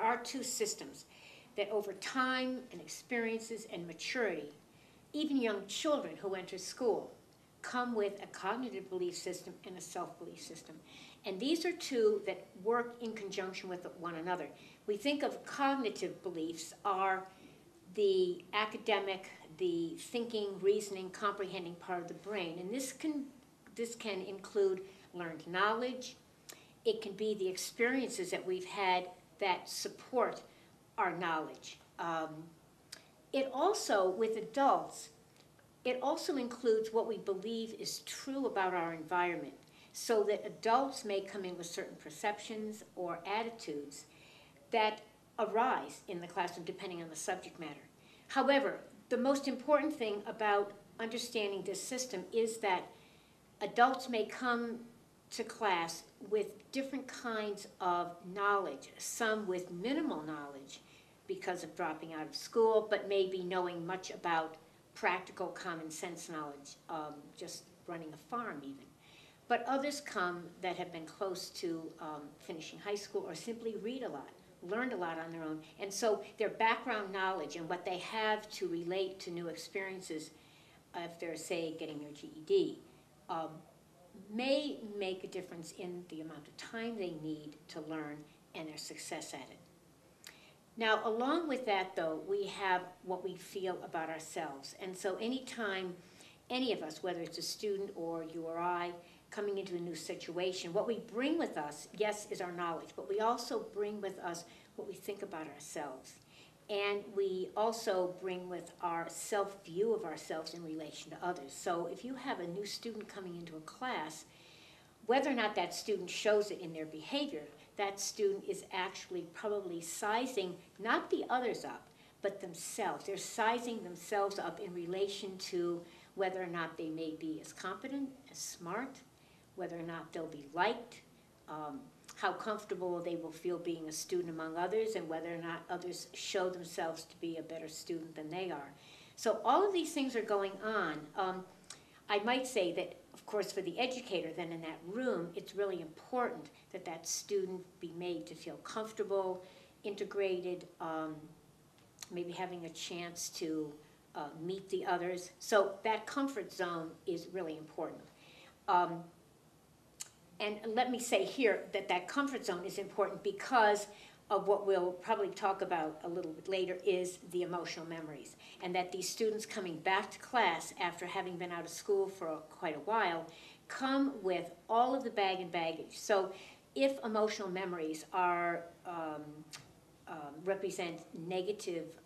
are two systems that over time and experiences and maturity, even young children who enter school come with a cognitive belief system and a self-belief system. And these are two that work in conjunction with one another. We think of cognitive beliefs are the academic, the thinking, reasoning, comprehending part of the brain. And this can include learned knowledge. It can be the experiences that we've had that support our knowledge. It also, with adults, it also includes what we believe is true about our environment, so that adults may come in with certain perceptions or attitudes that arise in the classroom depending on the subject matter. However, the most important thing about understanding this system is that adults may come to class with different kinds of knowledge, some with minimal knowledge because of dropping out of school, but maybe knowing much about practical common sense knowledge, just running a farm even. But others come that have been close to finishing high school or simply read a lot, learned a lot on their own. And so their background knowledge and what they have to relate to new experiences, if they're, say, getting their GED, may make a difference in the amount of time they need to learn and their success at it. Now, along with that, though, we have what we feel about ourselves. And so anytime any of us, whether it's a student or you or I, coming into a new situation, what we bring with us, yes, is our knowledge, but we also bring with us what we think about ourselves. And we also bring with our self-view of ourselves in relation to others. So if you have a new student coming into a class, whether or not that student shows it in their behavior, that student is actually probably sizing not the others up, but themselves. They're sizing themselves up in relation to whether or not they may be as competent, as smart, whether or not they'll be liked, how comfortable they will feel being a student among others, and whether or not others show themselves to be a better student than they are. So all of these things are going on. I might say that, of course, for the educator then in that room, it's really important that that student be made to feel comfortable, integrated, maybe having a chance to meet the others. So that comfort zone is really important. And let me say here that that comfort zone is important because of what we'll probably talk about a little bit later is the emotional memories. And that these students coming back to class after having been out of school for quite a while come with all of the bag and baggage. So if emotional memories are represent negative,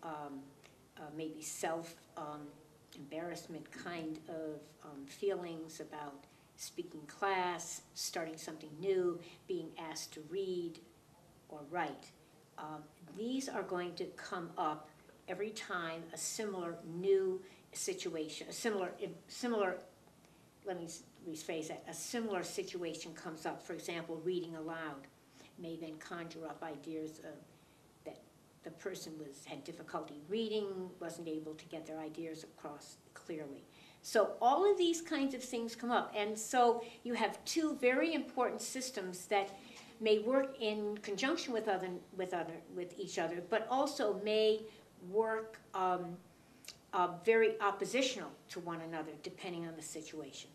maybe self-embarrassment kind of feelings about speaking class, starting something new, being asked to read or write. These are going to come up every time a similar new situation, a similar, let me rephrase that, a similar situation comes up. For example, reading aloud may then conjure up ideas that the person had difficulty reading, wasn't able to get their ideas across clearly. So all of these kinds of things come up. And so you have two very important systems that may work in conjunction with each other, but also may work very oppositional to one another depending on the situation.